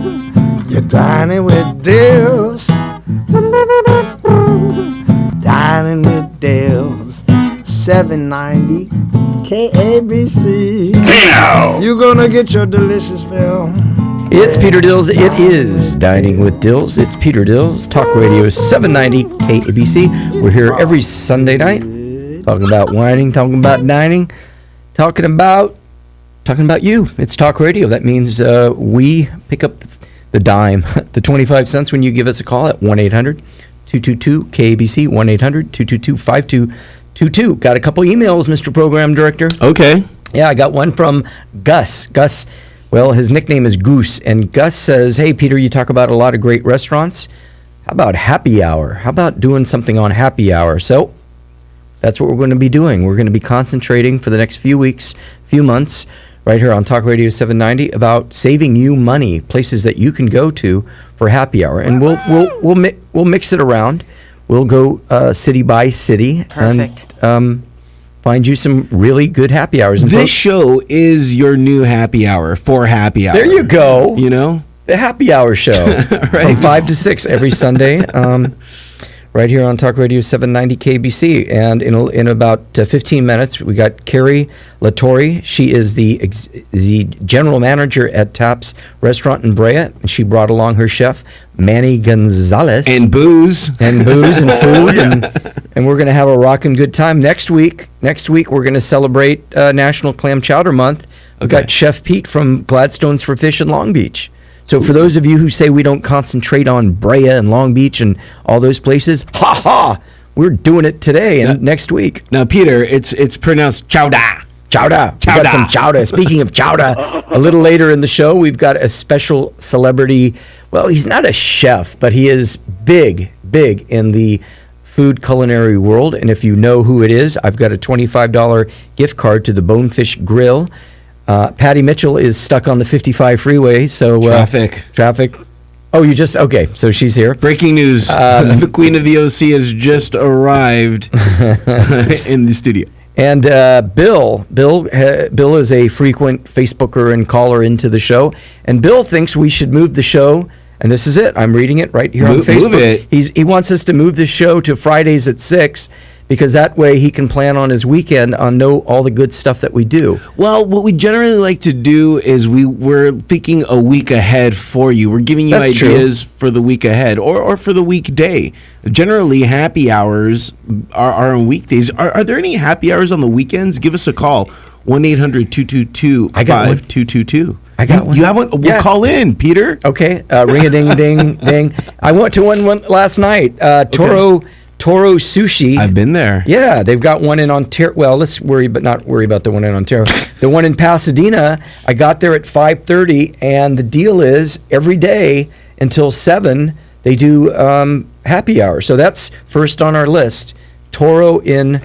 You're dining with Dills. Dining with Dills. 790 KABC. Hey now! You're gonna get your delicious fill. It's Peter Dills. It is Dining with Dills. It's Peter Dills. Talk Radio 790 KABC. We're here every Sunday night talking about whining, talking about dining, talking about you. It's Talk Radio. That means we pick up the dime, the 25 cents when you give us a call at 1-800-222-KABC, 1-800-222-5222. Got a couple emails, Mr. Program Director. Okay. Yeah, I got one from Gus. Gus, well, his nickname is Goose, and Gus says, hey, Peter, you talk about a lot of great restaurants. How about happy hour? How about doing something on happy hour? So that's what we're going to be doing. We're going to be concentrating for the next few weeks, few months, right here on Talk Radio 790 about saving you money, places that you can go to for happy hour. And we'll mix it around. We'll go city by city. Perfect. And find you some really good happy hours. And This show is your new happy hour for happy hour. there you go. You know? The happy hour show. Right. From 5 to 6 every Sunday. Right here on Talk Radio 790 KBC. And in about 15 minutes, we got Carrie Latore. She is the general manager at Taps Restaurant in Brea. And she brought along her chef, Manny Gonzalez. And booze. And food. And we're going to have a rockin' good time. Next week, we're going to celebrate National Clam Chowder Month. We've got Chef Pete from Gladstone's for Fish in Long Beach. So for those of you who say we don't concentrate on Brea and Long Beach and all those places, ha ha, we're doing it today and next week. Now, Peter, it's pronounced chowder. Chowder. We got some chowder. Speaking of chowder, a little later in the show, we've got a special celebrity. Well, he's not a chef, but he is big in the food culinary world. And if you know who it is, I've got a $25 gift card to the Bonefish Grill. Patty Mitchell is stuck on the 55 freeway, so traffic. Oh, okay, so she's here. Breaking news: the Queen of the OC has just arrived in the studio. And Bill is a frequent Facebooker and caller into the show, and Bill thinks we should move the show. And this is it. I'm reading it right here on Facebook. Move it. He wants us to move the show to Fridays at 6. Because that way he can plan on his weekend on all the good stuff that we do. Well, what we generally like to do is we're thinking a week ahead for you. We're giving you ideas for the week ahead or for the weekday. Generally, happy hours are on weekdays. Are there any happy hours on the weekends? Give us a call. 1-800-222-5222. I got one. You have one? We'll call in, Peter. Okay. Ring-a-ding-ding-ding. I went to one last night. Toro Sushi. I've been there. Yeah, they've got one in Ontario. Well, let's not worry about the one in Ontario. The one in Pasadena, I got there at 5:30, and the deal is every day until 7, they do happy hour. So that's first on our list. Toro in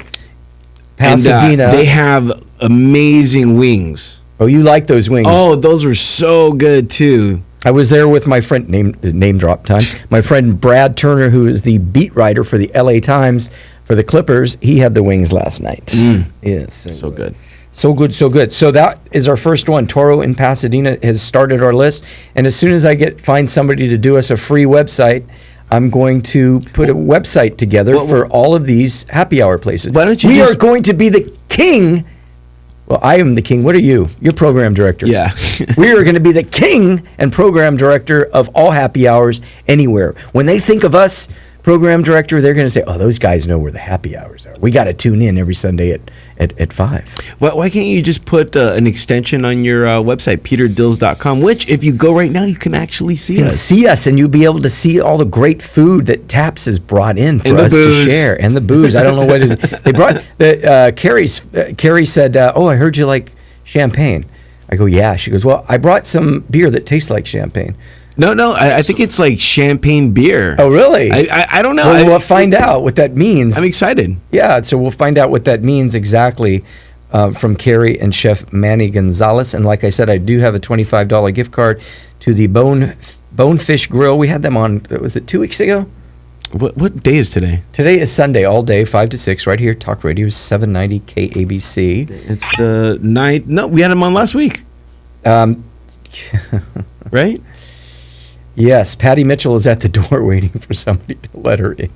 Pasadena. And, they have amazing wings. Oh, you like those wings? Oh, those were so good, too. I was there with my friend, name drop time, my friend Brad Turner, who is the beat writer for the LA Times for the Clippers. He had the wings last night. Yes. So good. So good, so good. So that is our first one. Toro in Pasadena has started our list. And as soon as I find somebody to do us a free website, I'm going to put a website together for all of these happy hour places. Why don't you We are going to be the king. Well, I am the king. What are you? You're program director. Yeah. We are going to be the king and program director of all happy hours anywhere. When they think of us, program director, they're going to say, oh, those guys know where the happy hours are. We got to tune in every Sunday at 5. Why can't you just put an extension on your website, peterdills.com, which if you go right now, you can actually see us. You can see us, and you'll be able to see all the great food that Taps has brought in for us to share. And the booze. I don't know what they brought. Carrie said, oh, I heard you like champagne. I go, yeah. She goes, well, I brought some beer that tastes like champagne. No, I think it's like champagne beer. Oh, really? I don't know. Well, we'll find out what that means. I'm excited. Yeah, so we'll find out what that means exactly from Carrie and Chef Manny Gonzalez. And like I said, I do have a $25 gift card to the Bonefish Grill. We had them on, was it 2 weeks ago? What day is today? Today is Sunday, all day, 5 to 6, right here. Talk Radio 790 KABC. It's the 9th. No, we had them on last week. Right? Yes, Patty Mitchell is at the door waiting for somebody to let her in.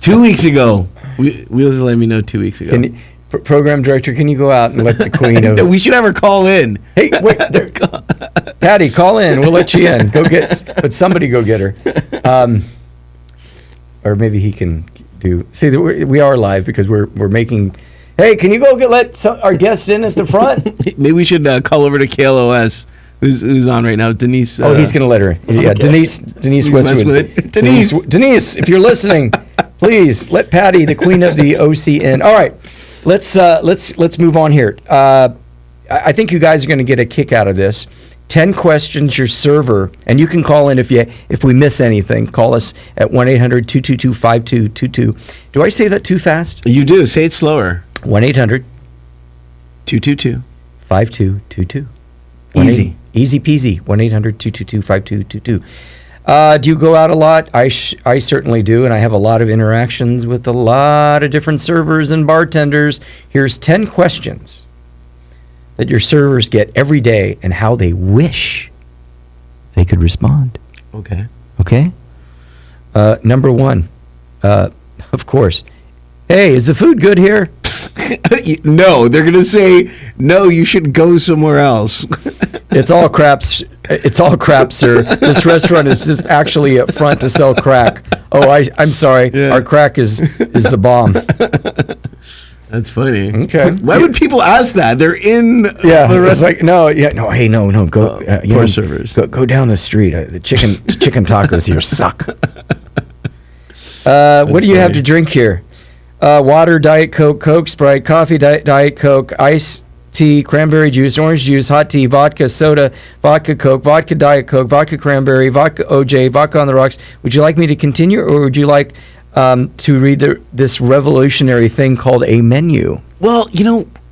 2 weeks ago. Wheels let me know 2 weeks ago. Program director, can you go out and let the queen of... We should have her call in. Hey, wait, Patty, call in. We'll let you in. But somebody go get her. Or maybe he can do... See, we are live because we're making... Hey, can you go let our guest in at the front? Maybe we should call over to KLOS. Who's on right now? Denise. He's going to let her. Yeah, okay. Denise Westwood. Denise, if you're listening, please let Patty, the queen of the OC, in. All right, let's move on here. I think you guys are going to get a kick out of this. 10 questions your server, and you can call in if we miss anything. Call us at 1-800-222-5222. Do I say that too fast? You do. Say it slower. 1-800-222-5222. Easy. Easy peasy. 1-800-222-5222. Do you go out a lot? I certainly do, and I have a lot of interactions with a lot of different servers and bartenders. Here's 10 questions that your servers get every day and how they wish they could respond. Okay. Number one, of course. Hey, is the food good here? No, they're going to say, no, you should go somewhere else. It's all crap, sir. This restaurant is just actually up front to sell crack. Oh, I'm sorry. Yeah. Our crack is the bomb. That's funny. Okay. Why would people ask that? They're in the restaurant. It's like, no. Go, poor servers. Go down the street. The chicken tacos here suck. What do you have to drink here? Water, Diet Coke, Coke, Sprite, coffee, Diet Coke, iced tea, cranberry juice, orange juice, hot tea, vodka, soda, vodka Coke, vodka Diet Coke, vodka cranberry, vodka OJ, vodka on the rocks. Would you like me to continue, or would you like to read this revolutionary thing called a menu? Well,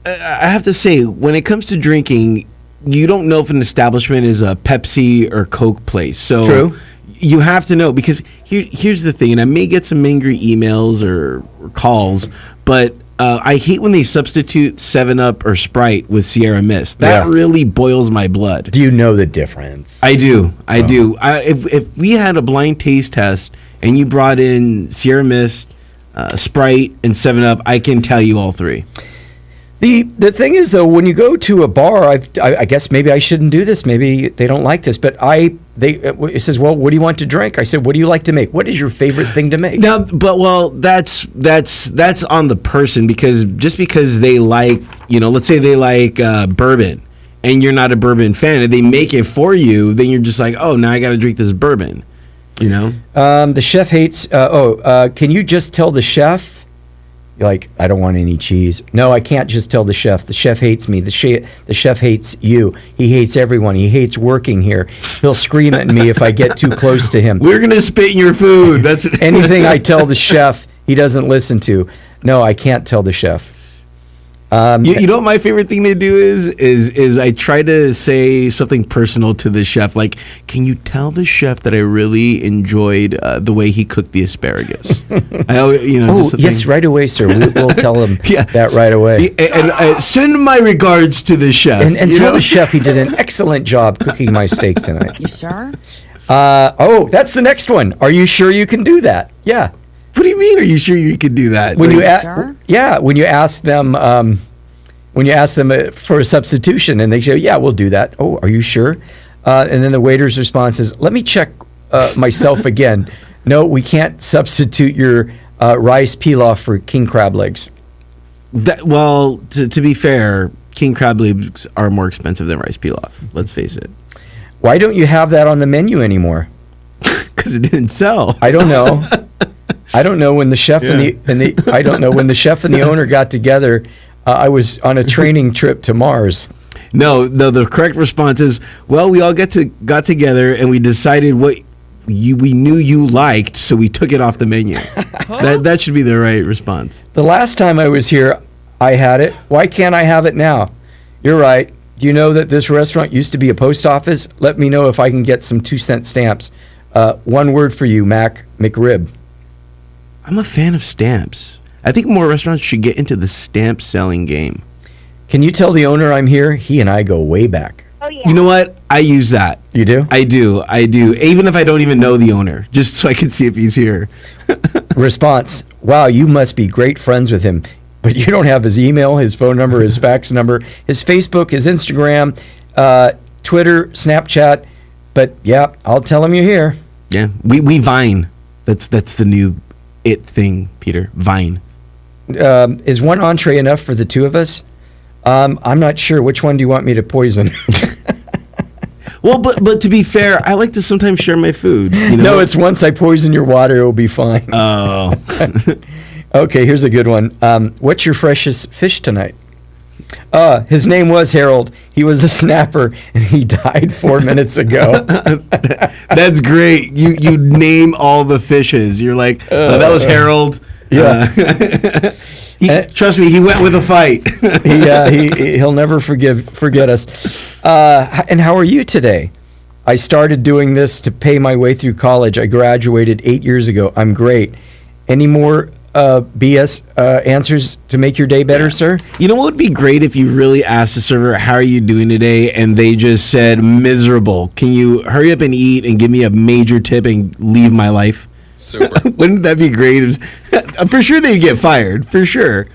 I have to say, when it comes to drinking, you don't know if an establishment is a Pepsi or Coke place. So true. You have to know, because here's the thing, and I may get some angry emails or calls, but I hate when they substitute 7-Up or Sprite with Sierra Mist. That really boils my blood. Do you know the difference? I do. If we had a blind taste test and you brought in Sierra Mist, Sprite, and 7-Up, I can tell you all three. The thing is, though, when you go to a bar, I guess maybe I shouldn't do this. Maybe they don't like this, but it says, well, what do you want to drink? I said, what do you like to make? What is your favorite thing to make? Now, that's on the person, because just because they like, let's say they like bourbon, and you're not a bourbon fan, and they make it for you, then you're just like, oh, now I got to drink this bourbon, The chef hates. Can you just tell the chef? Like, I don't want any cheese. No, I can't just tell the chef. The chef hates me. The chef hates you. He hates everyone. He hates working here. He'll scream at me if I get too close to him. We're going to spit in your food. That's anything I tell the chef, he doesn't listen to. No, I can't tell the chef. You know what my favorite thing to do is I try to say something personal to the chef, like, can you tell the chef that I really enjoyed the way he cooked the asparagus? Yes, right away, sir. We'll tell him that right away. And send my regards to the chef. And tell the chef he did an excellent job cooking my steak tonight. You sure? That's the next one. Are you sure you can do that? Yeah. What do you mean? Are you sure you could do that? When you ask them, for a substitution, and they say, "Yeah, we'll do that." Oh, are you sure? And then the waiter's response is, "Let me check myself again. No, we can't substitute your rice pilaf for king crab legs." To be fair, king crab legs are more expensive than rice pilaf. Let's face it. Why don't you have that on the menu anymore? Because it didn't sell. I don't know. I don't know when the chef and the owner got together. I was on a training trip to Mars. No, the correct response is, well, we all got together and we decided what we knew you liked, so we took it off the menu. That should be the right response. The last time I was here, I had it. Why can't I have it now? You're right. Do you know that this restaurant used to be a post office? Let me know if I can get some 2-cent stamps. One word for you, Mac McRib. I'm a fan of stamps. I think more restaurants should get into the stamp selling game. Can you tell the owner I'm here? He and I go way back. yeah. You know what? I use that. You do? I do. Even if I don't even know the owner, just so I can see if he's here. Response: Wow, you must be great friends with him, but you don't have his email, his phone number, his fax number, his Facebook, his Instagram, Twitter, Snapchat. But yeah, I'll tell him you're here. Yeah, we Vine. That's the new thing, Peter. Vine. Is one entree enough for the two of us? I'm not sure. Which one do you want me to poison? Well, but to be fair, I like to sometimes share my food. No, it's once I poison your water, it'll be fine. Oh. Okay, here's a good one. What's your freshest fish tonight? His name was Harold. He was a snapper, and he died 4 minutes ago. That's great. You name all the fishes. You're like, that was Harold. Yeah. Trust me, he went with a fight. He'll never forget us. And how are you today? I started doing this to pay my way through college. I graduated 8 years ago. I'm great. Any more BS answers to make your day better, sir? You know what would be great if you really asked the server, how are you doing today? And they just said, miserable. Can you hurry up and eat and give me a major tip and leave my life? Super. Wouldn't that be great? For sure they'd get fired. For sure.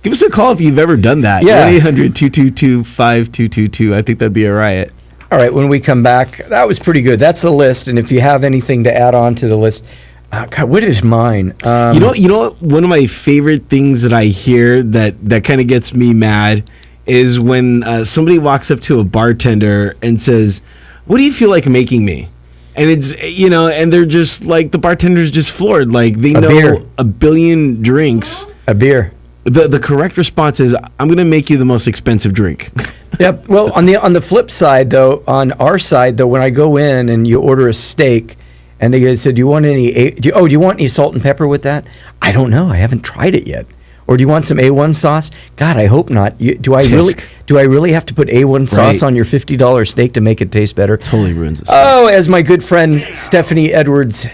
Give us a call if you've ever done that. Yeah. 1-800-222-5222. I think that'd be a riot. All right, when we come back, that was pretty good. That's the list. And if you have anything to add on to the list, God, what is mine? You know what? One of my favorite things that I hear that kind of gets me mad is when somebody walks up to a bartender and says, "What do you feel like making me?" And it's, and they're just like, the bartender's just floored. Like, they know beer. a billion drinks. A beer. The correct response is, I'm going to make you the most expensive drink. Yep. Well, on the flip side, though, on our side, though, when I go in and you order a steak, and they said, "Do you want any? Do you want any salt and pepper with that?" I don't know. I haven't tried it yet. Or do you want some A1 sauce? God, I hope not. Do I really have to put A1 sauce on your $50 steak to make it taste better? Totally ruins it. Oh, as my good friend Stephanie Edwards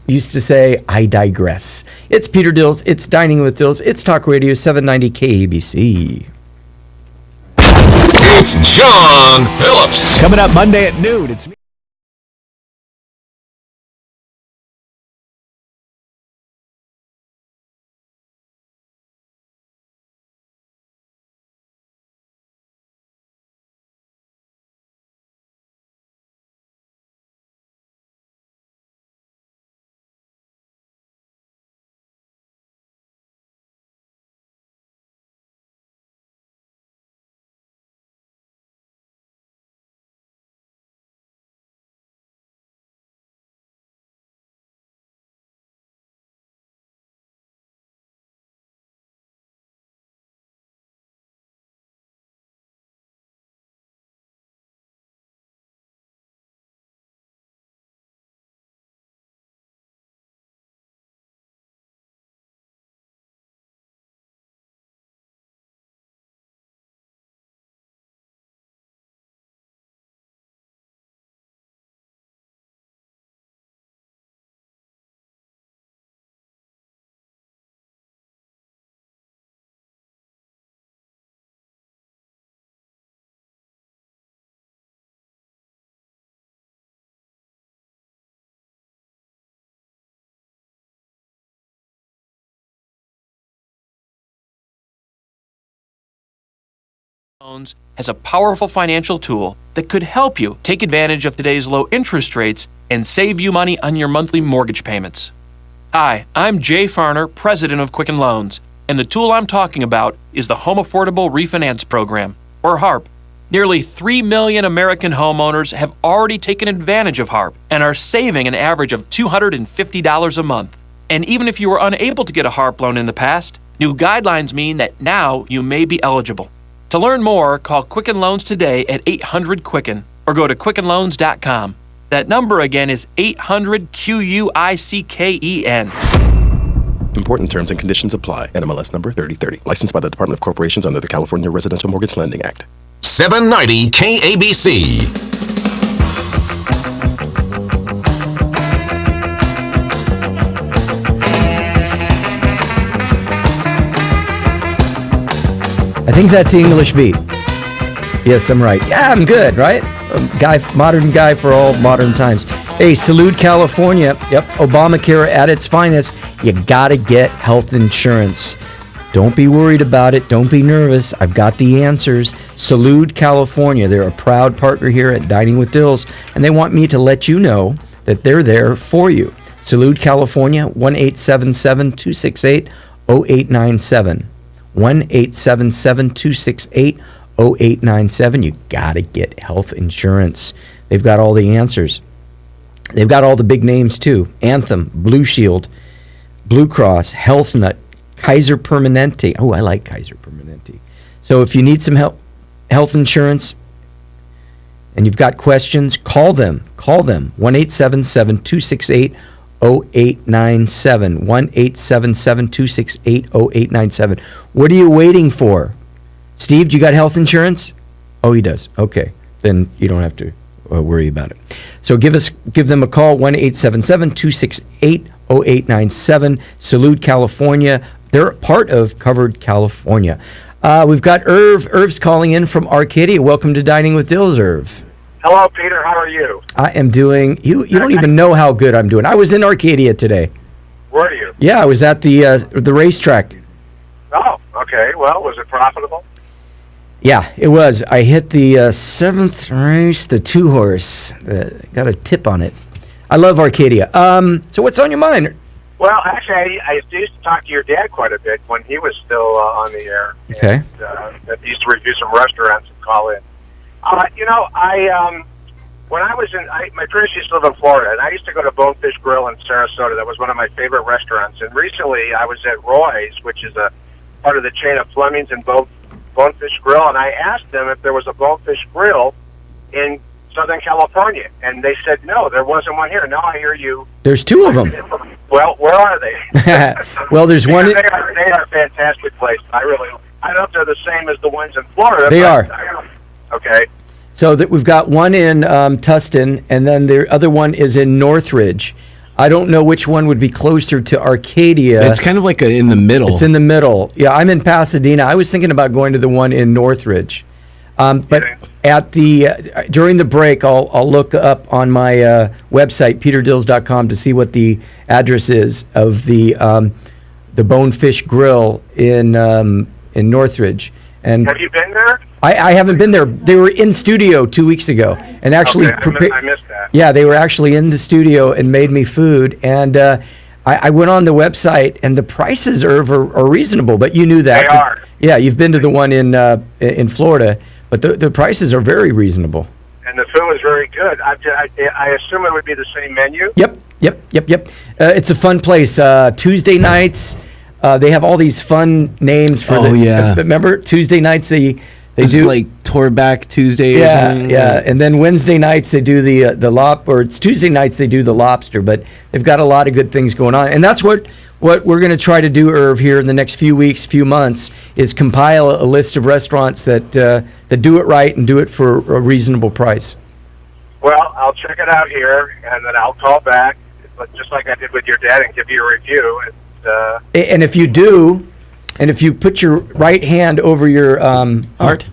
used to say, I digress. It's Peter Dills. It's Dining with Dills. It's Talk Radio 790 KABC. It's John Phillips. Coming up Monday at noon, it's me. Loans has a powerful financial tool that could help you take advantage of today's low interest rates and save you money on your monthly mortgage payments. Hi, I'm Jay Farner, president of Quicken Loans, and the tool I'm talking about is the Home Affordable Refinance Program, or HARP. Nearly 3 million American homeowners have already taken advantage of HARP and are saving an average of $250 a month. And even if you were unable to get a HARP loan in the past, new guidelines mean that now you may be eligible. To learn more, call Quicken Loans today at 800-QUICKEN or go to QuickenLoans.com. That number again is 800-QUICKEN. Important terms and conditions apply. NMLS number 3030. Licensed by the Department of Corporations under the California Residential Mortgage Lending Act. 790 KABC. I think that's the English beat. Yes, I'm right. Yeah, I'm good, right? Modern guy for all modern times. Hey, Salud, California. Yep, Obamacare at its finest. You gotta get health insurance. Don't be worried about it. Don't be nervous. I've got the answers. Salud, California. They're a proud partner here at Dining with Dills, and they want me to let you know that they're there for you. Salud, California, 1-877-268-0897. 1-877-268-0897. You got to get health insurance. They've got all the answers. They've got all the big names, too. Anthem, Blue Shield, Blue Cross, Health Nut, Kaiser Permanente. Oh, I like Kaiser Permanente. So if you need some health insurance and you've got questions, call them. Call them. 1-877-268-0897. 1-877-268-0897. What are you waiting for? Steve, do you got health insurance? Oh, he does. Okay. Then you don't have to worry about it. So give them a call, 1-877-268-0897. Salud, California. They're part of Covered California. We've got Irv. Irv's calling in from Arcadia. Welcome to Dining with Dills, Irv. Hello, Peter. How are you? I am doing, you don't even know how good I'm doing. I was in Arcadia today. Were you? Yeah, I was at the racetrack. Oh, okay. Well, was it profitable? Yeah, it was. I hit the seventh race, the 2-horse. Got a tip on it. I love Arcadia. So what's on your mind? Well, actually, I used to talk to your dad quite a bit when he was still on the air. Okay. And, he used to review some restaurants and call in. When I was my parents used to live in Florida, and I used to go to Bonefish Grill in Sarasota. That was one of my favorite restaurants. And recently, I was at Roy's, which is a part of the chain of Fleming's and Bonefish Grill, and I asked them if there was a Bonefish Grill in Southern California, and they said no, there wasn't one here. Now I hear you. There's 2 of them. Well, where are they? Well, there's one. They are fantastic places. I don't know if they're the same as the ones in Florida. They are. Okay. So that we've got one in Tustin, and then the other one is in Northridge. I don't know which one would be closer to Arcadia. It's kind of like in the middle. It's in the middle. Yeah, I'm in Pasadena. I was thinking about going to the one in Northridge. But at during the break, I'll look up on my website, peterdills.com, to see what the address is of the Bonefish Grill in Northridge. And have you been there? I haven't been there. They were in studio 2 weeks ago, and actually, okay, I missed that. Yeah, they were actually in the studio and made me food. And I went on the website, and the prices are reasonable. But you knew that. They are. Yeah, you've been to the one in Florida, but the prices are very reasonable. And the food was very good. I assume it would be the same menu. Yep. It's a fun place. Tuesday nights, they have all these fun names for remember Tuesday nights they do like Torback Tuesday. Yeah, or something. yeah. And then Wednesday nights they do or it's Tuesday nights they do the lobster. But they've got a lot of good things going on, and that's what we're going to try to do, Irv, here in the next few weeks, few months, is compile a list of restaurants that do it right and do it for a reasonable price. Well, I'll check it out here, and then I'll call back, just like I did with your dad, and give you a review. And if you do. And if you put your right hand over your heart,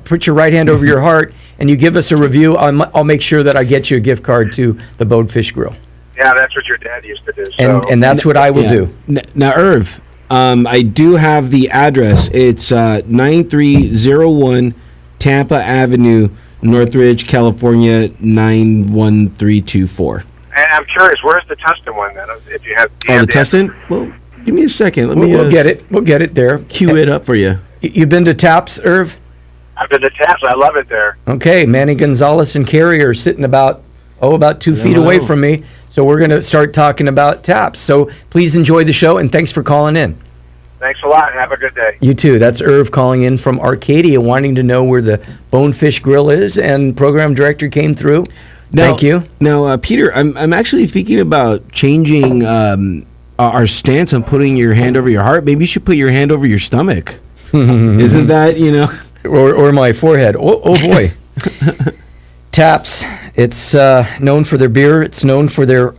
put your right hand over your heart, and you give us a review, I'll make sure that I get you a gift card to the Bonefish Grill. Yeah, that's what your dad used to do. And that's what I will do. Now, Irv, I do have the address. It's 9301 Tampa Avenue, Northridge, California 91324. And I'm curious, where's the Tustin one then? If you have. The Tustin? Well. Give me a second. We'll get it. We'll get it there. Cue it up for you. You've been to Taps, Irv? I've been to Taps. I love it there. Okay. Manny Gonzalez and Carrie are sitting about 2 feet away from me. So we're going to start talking about Taps. So please enjoy the show, and thanks for calling in. Thanks a lot. Have a good day. You too. That's Irv calling in from Arcadia, wanting to know where the Bonefish Grill is, and program director came through. Thank you. Now, Peter, I'm actually thinking about changing our stance on putting your hand over your heart. Maybe you should put your hand over your stomach. Isn't that, or my forehead? Oh boy. Taps. It's known for their beer. It's known for their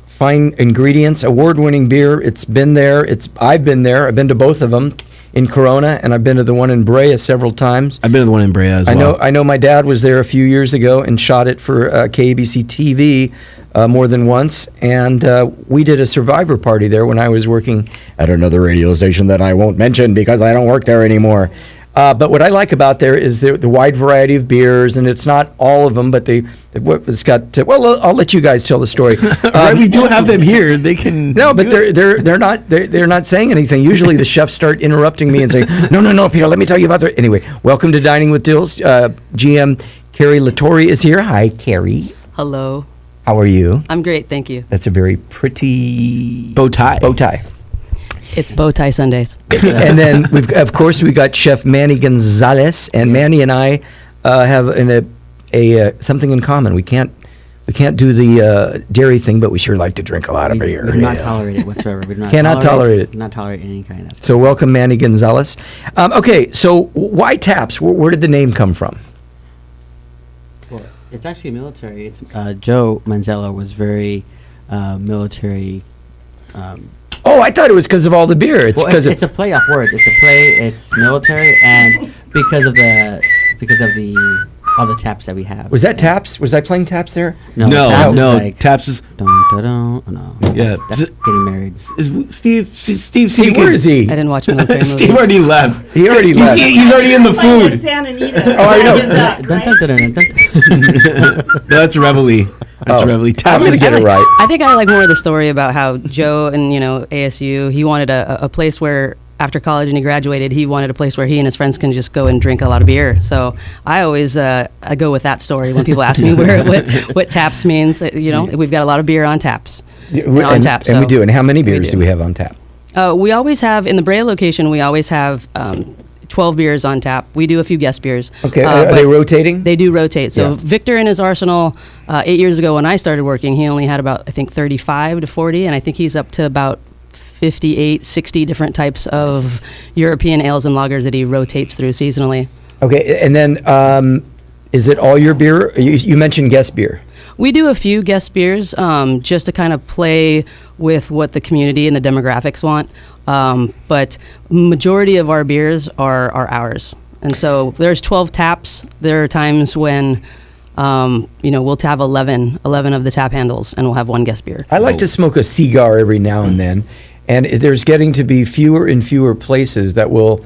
fine ingredients. Award-winning beer. It's been there. I've been there. I've been to both of them. in Corona, and I've been to the one in Brea several times. I've been to the one in Brea as well. I know my dad was there a few years ago and shot it for KABC TV more than once, and we did a survivor party there when I was working at another radio station that I won't mention because I don't work there anymore. But what I like about there is the wide variety of beers, and it's not all of them, but it's got. I'll let you guys tell the story. Right, we do have them here. They can. No, but they're not saying anything. Usually the chefs start interrupting me and say, "No, Peter, let me tell you about the." Anyway, welcome to Dining with Dills. GM Carrie Latore is here. Hi, Carrie. Hello. How are you? I'm great, thank you. That's a very pretty bow tie. Bow tie. It's bow tie Sundays. And then we've got Chef Manny Gonzalez, and Manny and I have a something in common. We can't do the dairy thing, but we sure like to drink a lot of beer. We do not tolerate it whatsoever. We do not Cannot tolerate it. Not tolerate any kind of stuff. So welcome, Manny Gonzalez. Okay, so why Taps? Where did the name come from? Well, it's actually military. It's Joe Manzella was very military. Oh, I thought it was because of all the beer. It's a play off word. It's a play. It's military, and because of all the taps that we have. Was that Taps? Was I playing Taps there? No, Taps is. No. Yeah, that's getting married. Steve, where is he? I didn't watch military movies. Steve already left. He already left. He's already in the food. Santa Anita. Oh, I know. No, that's Reveille. That's Reveille. I'm going to get it right. I think I like more of the story about how Joe and ASU. He wanted a place where after college and he graduated, he wanted a place where he and his friends can just go and drink a lot of beer. So I always I go with that story when people ask me what Taps means. We've got a lot of beer on taps. On tap. And we do. And how many beers do we have on tap? We always have in the Brea location. We always have 12 beers on tap. We do a few guest beers. Okay, are they rotating? They do rotate. So Yeah. Victor in his arsenal, 8 years ago when I started working, he only had about, I think, 35 to 40, and I think he's up to about 58, 60 different types of European ales and lagers that he rotates through seasonally. Okay, and then is it all your beer? You mentioned guest beer. We do a few guest beers just to kind of play with what the community and the demographics want. But majority of our beers are ours. And so there's 12 taps. There are times when, we'll have 11 of the tap handles and we'll have one guest beer. I like to smoke a cigar every now and then. And there's getting to be fewer and fewer places that will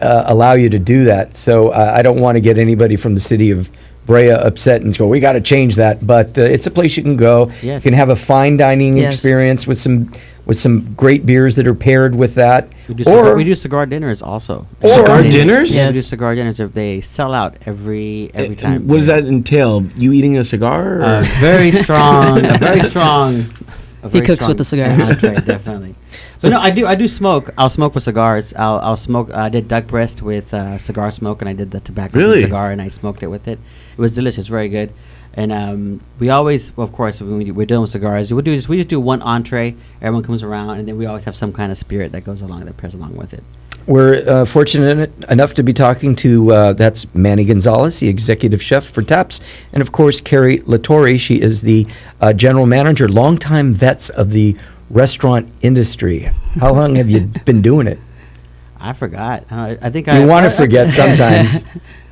allow you to do that. So I don't want to get anybody from the city of Brea upset and go, we got to change that. But it's a place you can go. Yes. You can have a fine dining Yes. experience with some great beers that are paired with that. We do cigar dinners also. Cigar dinners? Yeah, we do cigar dinners. They sell out every time. What does that entail? You eating a cigar? Or? Very strong. A very strong. He cooks with the cigars. Entree, definitely. But no, I do smoke. I'll smoke with cigars. I'll smoke. I did duck breast with cigar smoke, and I did the tobacco cigar, and I smoked it with it. It was delicious, very good. And we always, of course, when we're doing cigars, we just do one entree. Everyone comes around, and then we always have some kind of spirit that goes along, that pairs along with it. We're fortunate enough to be talking to, that's Manny Gonzalez, the executive chef for Taps, and of course, Carrie Latore. She is the general manager, longtime vets of the restaurant industry. How long have you been doing it? I forgot. I think You want to forget sometimes.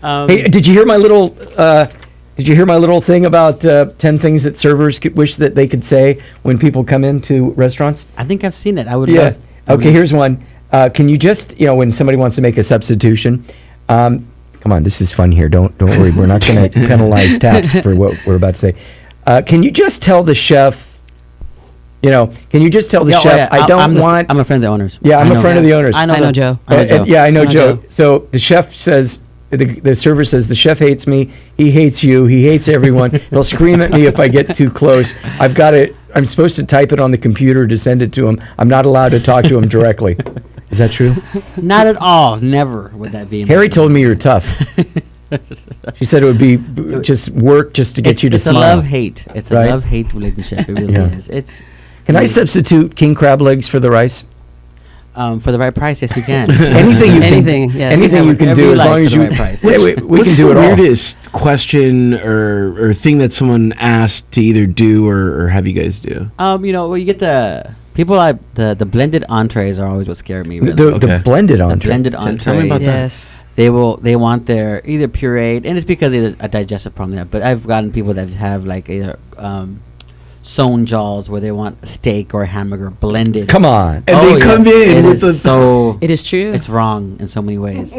Hey, did you hear my little thing about 10 things that servers wish that they could say when people come into restaurants? I think I've seen it. I would. Yeah. Okay. Here's one. Can you just, when somebody wants to make a substitution, come on, this is fun here. Don't worry. We're not going to penalize Taps for what we're about to say. Can you just tell the chef? Can you just tell the chef? I'm a friend of the owners. Yeah, I'm a friend of the owners. I know Joe. Yeah, I know Joe. So the chef says. The server says, the chef hates me, he hates you, he hates everyone. He'll scream at me if I get too close. I'm supposed to type it on the computer to send it to him. I'm not allowed to talk to him directly. Is that true? Not at all. Never would that be. Harry told me you're tough. She said it would be just work just to get you to smile. It's a love-hate. It's a love-hate relationship. It really is. Can I substitute king crab legs for the rice? For the right price, yes, you can. Anything you can do as long as you. Right price. We What's can do the it all. weirdest question or thing that someone asked to either do or have you guys do? You get the People like the blended entrees are always what scare me. Really. The blended The entree. blended entree. Tell me about Yes. They want their either pureed, and it's because of a digestive problem there. But I've gotten people that have like either sewn jaws where they want a steak or a hamburger blended. Come on. And they come in It with is the. so. It is true. It's wrong in so many ways.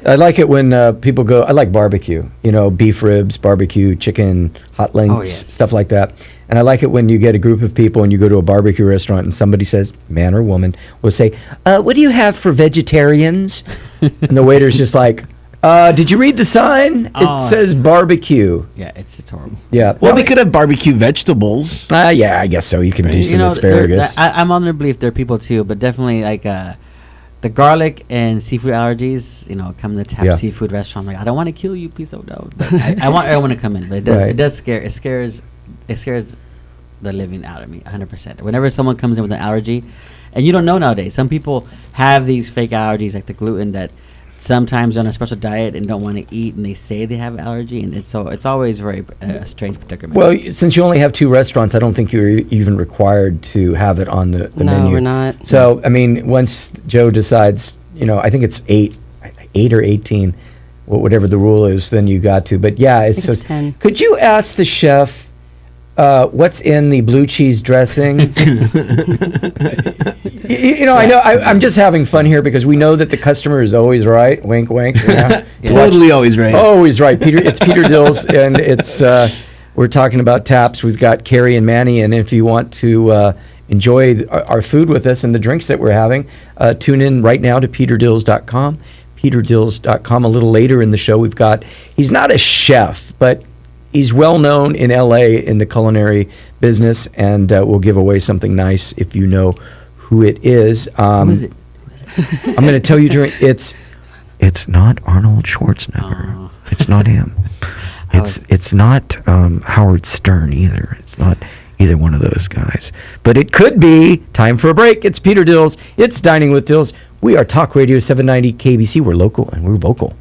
I like it when people go, I like barbecue, beef ribs, barbecue, chicken, hot links, yes. stuff like that. And I like it when you get a group of people and you go to a barbecue restaurant and somebody says, man or woman, will say, what do you have for vegetarians? And the waiter's just like, did you read the sign? Oh, It says barbecue. Yeah, it's horrible. Yeah. Well, they could have barbecue vegetables. Yeah, I guess so. You can do some there- asparagus. I'm on the belief there are people too, but definitely like the garlic and seafood allergies. Come to the Yeah. seafood restaurant. Like I don't want to kill you, piece of dough. But I want everyone to come in, but Right. it does scare. It scares the living out of me 100%. Whenever someone comes in with an allergy, and you don't know nowadays, some people have these fake allergies like the gluten that sometimes on a special diet and don't want to eat, and they say they have allergy, and it's always very strange predicament. Well, since you only have 2 restaurants, I don't think you're even required to have it on the No, menu. we're not. So, I mean, once Joe decides, I think it's 8 or 18, whatever the rule is, then you got to. But yeah, think it's 10. Could you ask the chef what's in the blue cheese dressing? I know I'm just having fun here because we know that the customer is always right. Wink, wink. Totally always right. Always right, Peter. It's Peter Dills, and it's we're talking about taps. We've got Carrie and Manny, and if you want to enjoy our food with us and the drinks that we're having, tune in right now to peterdills.com. peterdills.com. A little later in the show, he's not a chef, but he's well known in LA in the culinary business, and we'll give away something nice if you know who it is. Who is it? I'm going to tell you during it's not Arnold Schwarzenegger. Oh. It's not him. It's not Howard Stern either. It's not either one of those guys. But it could be. Time for a break. It's Peter Dills. It's Dining with Dills. We are Talk Radio 790 KABC. We're local and we're vocal.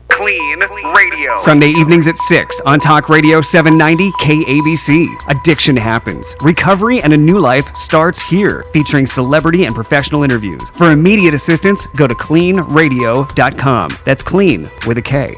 Clean Radio. Sunday evenings at 6 on Talk Radio 790 KABC. Addiction happens. Recovery and a new life starts here, featuring celebrity and professional interviews. For immediate assistance, go to cleanradio.com. That's clean with a K.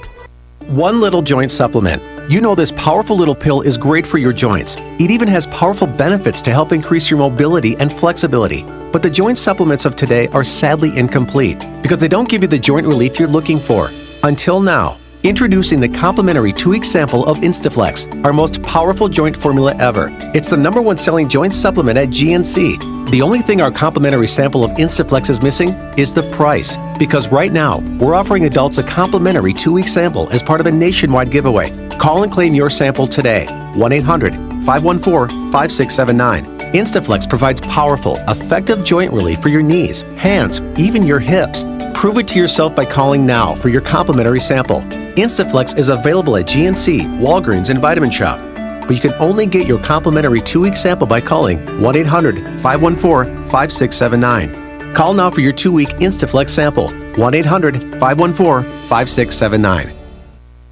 One Little Joint Supplement. You know this powerful little pill is great for your joints. It even has powerful benefits to help increase your mobility and flexibility. But the joint supplements of today are sadly incomplete because they don't give you the joint relief you're looking for. Until now. Introducing the complimentary 2-week sample of Instaflex, our most powerful joint formula ever. It's the #1 selling joint supplement at GNC. The only thing our complimentary sample of Instaflex is missing is the price. Because right now, we're offering adults a complimentary 2-week sample as part of a nationwide giveaway. Call and claim your sample today. 1-800-514-5679. Instaflex provides powerful, effective joint relief for your knees, hands, even your hips. Prove it to yourself by calling now for your complimentary sample. Instaflex is available at GNC, Walgreens, and Vitamin Shop. But you can only get your complimentary 2-week sample by calling 1-800-514-5679. Call now for your 2-week Instaflex sample. 1-800-514-5679.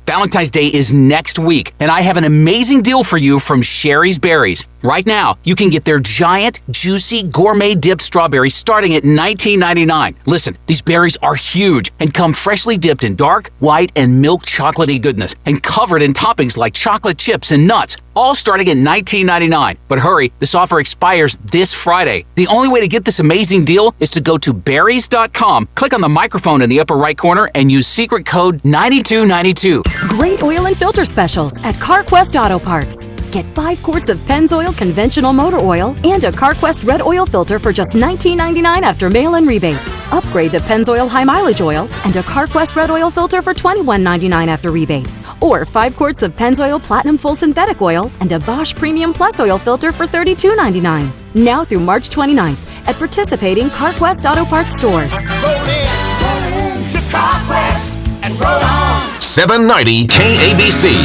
Valentine's Day is next week, and I have an amazing deal for you from Sherry's Berries. Right now, you can get their giant, juicy, gourmet dipped strawberries starting at $19.99. Listen, these berries are huge and come freshly dipped in dark, white, and milk chocolatey goodness, and covered in toppings like chocolate chips and nuts, all starting at $19.99. But hurry, this offer expires this Friday. The only way to get this amazing deal is to go to berries.com, click on the microphone in the upper right corner, and use secret code 9292. Great oil and filter specials at CarQuest Auto Parts. Get 5 quarts of Pennzoil conventional motor oil and a CarQuest red oil filter for just $19.99 after mail-in rebate. Upgrade to Pennzoil high mileage oil and a CarQuest red oil filter for $21.99 after rebate. Or 5 quarts of Pennzoil platinum full synthetic oil and a Bosch premium plus oil filter for $32.99. Now through March 29th at participating CarQuest Auto Parts stores. Roll in to CarQuest and roll on. 790 KABC.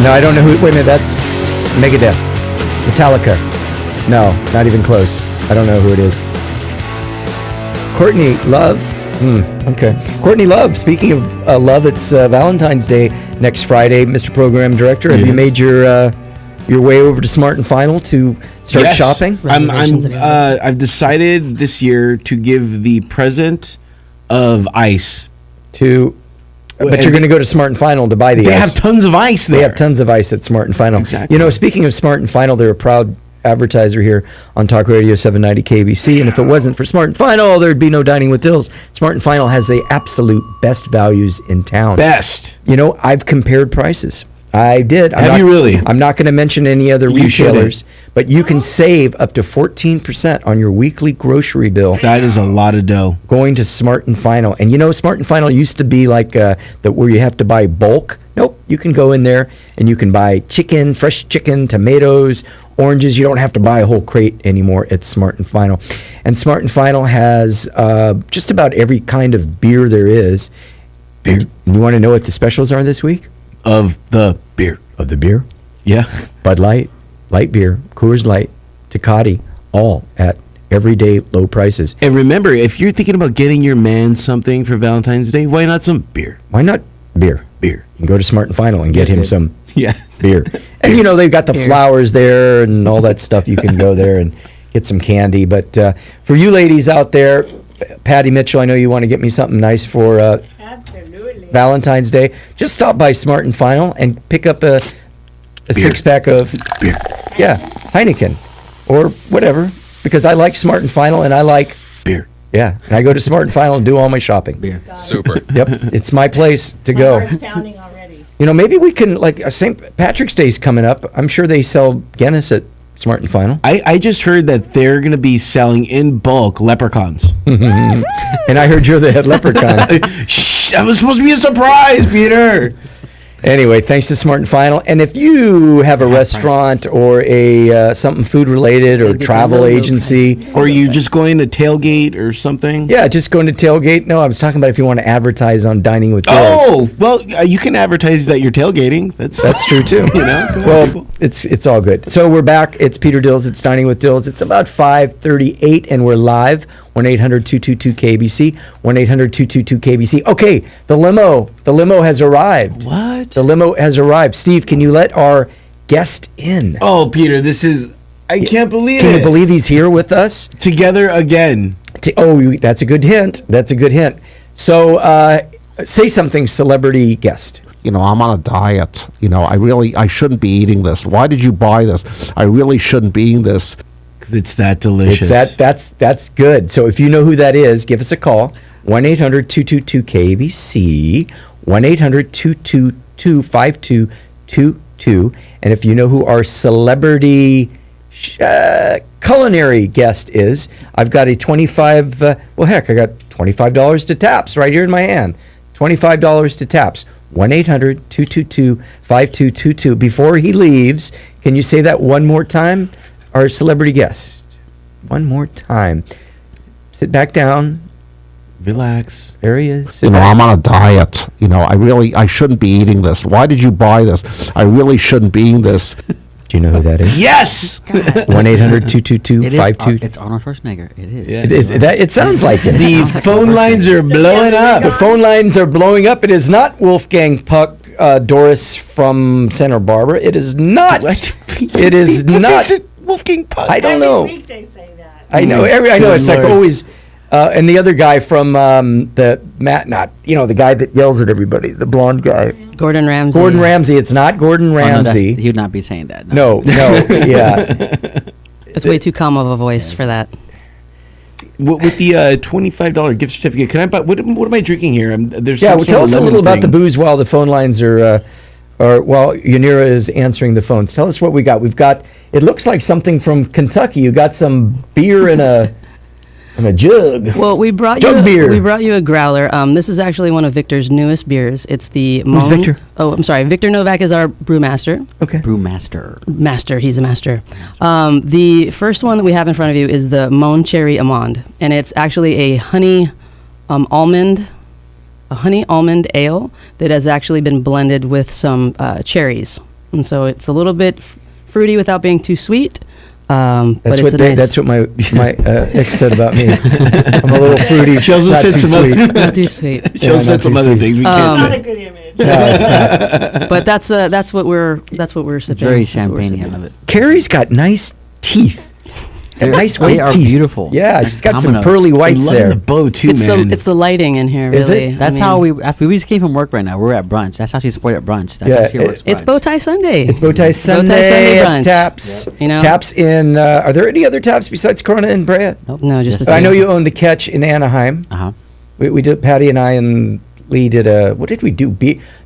No, I don't know who. Wait a minute, that's Megadeth. Metallica. No, not even close. I don't know who it is. Courtney Love, Okay. Courtney Love, speaking of love, it's Valentine's Day next Friday. Mr. Program Director, have you made your way over to Smart and Final to start shopping? I've decided this year to give the present of ice to... But you're going to go to Smart and Final to buy the ice. They have tons of ice there. They have tons of ice at Smart and Final. Exactly. You know, speaking of Smart and Final, they're a proud advertiser here on Talk Radio 790 KABC. And if it wasn't for Smart and Final, there'd be no Dining with Dills. Smart and Final has the absolute best values in town. Best. You know, I've compared prices. I did. Have you really? I'm not going to mention any other retailers, but you can save up to 14% on your weekly grocery bill. That is a lot of dough. Going to Smart and Final. And you know, Smart and Final used to be like where you have to buy bulk. Nope. You can go in there and you can buy chicken, fresh chicken, tomatoes, oranges. You don't have to buy a whole crate anymore at Smart and Final. And Smart and Final has just about every kind of beer there is. Beer. And you want to know what the specials are this week? Of the beer. Of the beer? Yeah. Bud Light, Light Beer, Coors Light, Tecate, all at everyday low prices. And remember, if you're thinking about getting your man something for Valentine's Day, why not some beer? Why not beer? Beer. You can go to Smart and Final and get him some beer. And And you know, they've got the flowers there and all that stuff. You can go there and get some candy. But for you ladies out there, Patty Mitchell, I know you want to get me something nice for Valentine's Day. Just stop by Smart and Final and pick up a six-pack of beer. Yeah, Heineken or whatever, because I like Smart and Final and I like beer. Yeah, and I go to Smart and Final and do all my shopping. Beer. Super. Yep, it's my place to go. My heart's pounding already. You know, maybe we can, like, St. Patrick's Day's coming up. I'm sure they sell Guinness at Smart and Final. I just heard that they're going to be selling in bulk leprechauns. And I heard you're the head leprechaun. Shh, that was supposed to be a surprise, Peter. Anyway, thanks to Smart and Final. And if you have a restaurant or a something food related or travel agency, or you just going to tailgate or something. Yeah, just going to tailgate. No, I was talking about if you want to advertise on Dining with Dills. Oh, well, you can advertise that you're tailgating. That's true too. You know, well, it's all good. So we're back. It's Peter Dills. It's Dining with Dills. It's about 5:38, and we're live. 1-800-222-KABC. 1-800-222-KABC. Okay, the limo has arrived. What? The limo has arrived. Steve, can you let our guest in? Oh, Peter, I can't believe it. Can you believe he's here with us? Together again. That's a good hint. That's a good hint. So, say something, celebrity guest. You know, I'm on a diet. You know, I shouldn't be eating this. Why did you buy this? I really shouldn't be eating this. It's that delicious. That's good. So if you know who that is, give us a call. 1-800-222-KABC. 1-800-222-5222. And if you know who our celebrity culinary guest is, I've got a I got $25 to Taps right here in my hand. $25 to Taps. 1-800-222-5222. Before he leaves, can you say that one more time? Our celebrity guest. One more time. Sit back down. Relax. There he is. You know, I'm on a diet. You know, I shouldn't be eating this. Why did you buy this? I really shouldn't be eating this. Do you know who that is? Yes! 1-800-222-5222. It's Arnold Schwarzenegger. It is. Yeah. It sounds like it. The phone lines are blowing up. The phone lines are blowing up. It is not Wolfgang Puck, Doris from Santa Barbara. It is not. It is not. Wolfgang Puck. I don't know. Every week they say that. I know. I know. It's like always. And the other guy from the guy that yells at everybody, the blonde guy. Gordon Ramsay. Gordon Ramsay. It's not Gordon Ramsay. He would not be saying that. No, yeah. It's way too calm of a voice for that. With the $25 gift certificate, can I buy? What am I drinking here? Tell us a little about the booze while the phone lines are while Yanira is answering the phones. Tell us what we got. We've got. It looks like something from Kentucky. You got some beer in a jug. Well, we brought you a growler. This is actually one of Victor's newest beers. It's the Who's Victor? Oh, I'm sorry. Victor Novak is our brewmaster. Okay. Brewmaster. He's a master. The first one that we have in front of you is the Mon Cherry Amande, and it's actually a honey almond ale that has actually been blended with some cherries, and so it's a little bit fruity without being too sweet. But it's That's what my ex said about me. I'm a little fruity. She also said some other. Not too sweet. She also said some other things we can't Not say. a good image. But that's what we're sipping. Very That's what we're champagne. I sipping. love it. Carrie's got nice teeth. Nice white They are teeth. beautiful. Yeah, Like she's got some dominoes. pearly I'm whites loving there. the bow too, It's man. it's the lighting in here. Is it? Really. That's how after we just came from work right now. We're at brunch. That's how she's spoiled at brunch. That's Yeah, how she works. It's brunch. bow tie Sunday. It's Bowtie Sunday, Sunday at brunch. Taps. You know? Taps in. Are there any other Taps besides Corona and Brea? Nope. No, just the I two. know you own the Catch in Anaheim. Uh huh. We did. Patty and I and Lee did a. What did we do?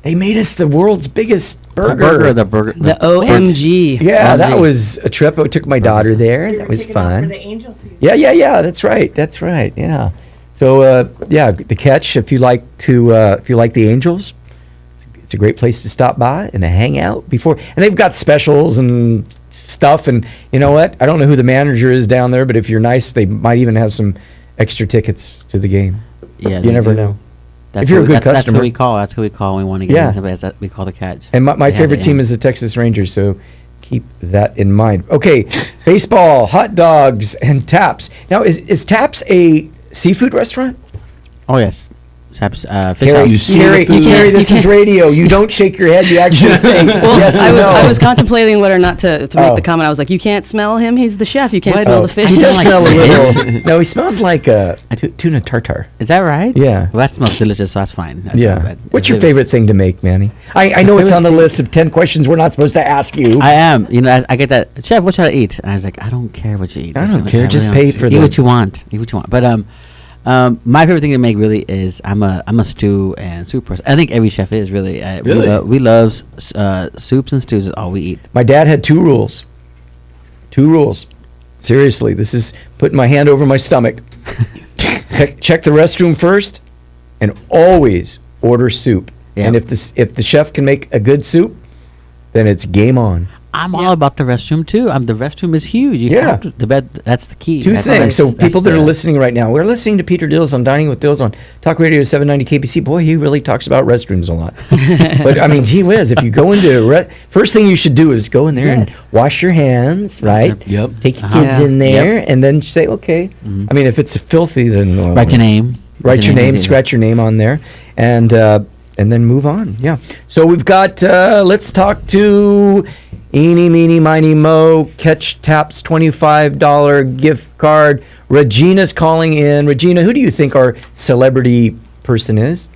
They made us the world's biggest burger. The burger. The OMG. Yeah, that OMG. was a trip. I took my daughter there. We That were was kicking off fun. For the angel season. Yeah. That's right. Yeah. So the Catch. If you like the Angels, it's a great place to stop by and to hang out before. And they've got specials and stuff. And you know what? I don't know who the manager is down there, but if you're nice, they might even have some extra tickets to the game. Yeah. You they never do. know. That's If you're a who- good that's customer. who we call. That's who we call when we want to get Yeah. somebody. We call the Catch. And my They have favorite it team in. is the Texas Rangers, so keep that in mind. Okay, baseball, hot dogs, and Taps. Now, is Taps a seafood restaurant? Oh yes. Taps. Fish Carrie, house. you see the Carrie, food? Carrie, this is radio. You don't shake your head. You actually say Well, yes or I no. was contemplating whether or not to make Oh. the comment. I was like, you can't smell him. He's the chef. You can't What? smell Oh. the fish. He does like smell a fish? little. No, he smells like a tuna tartare. Is that right? Yeah. Well, that smells delicious. So that's fine. That's Yeah. not bad. What's your It was- favorite thing to make, Manny? I know it's favorite on the thing- list of 10 questions we're not supposed to ask you. I am. You know, I get that. Chef, what should I eat? And I was like, I don't care what you eat. I Just don't what care, you just want. pay for Eat the- what you want. Eat what you want. But my favorite thing to make really is I'm a stew and soup person. I think every chef is really. Really? We love soups and stews is all we eat. My dad had 2 rules. 2 rules. Seriously, this is putting my hand over my stomach. Check the restroom first, and always order soup. Yeah. And if the chef can make a good soup, then it's game on. I'm all about the restroom too. The restroom is huge. You Yeah. have to- the bed. That's the key. 2 That's- things. So that's people that are the- listening right now, we're listening to Peter Dills on Dining with Dills on Talk Radio 790 KBC. Boy, he really talks about restrooms a lot. But I mean, gee whiz, if you go into first thing you should do is go in there and wash your hands, right? Yep. Take your Uh-huh. kids Yeah. in there, and then say, okay. I mean, if it's filthy, then Write your name. Write your name, with it. scratch your name on there, and then move on. Yeah. So we've got. Let's talk to Eeny, Meeny, Miny, Mo. Catch Taps $25 gift card. Regina's calling in. Regina, who do you think our celebrity person is?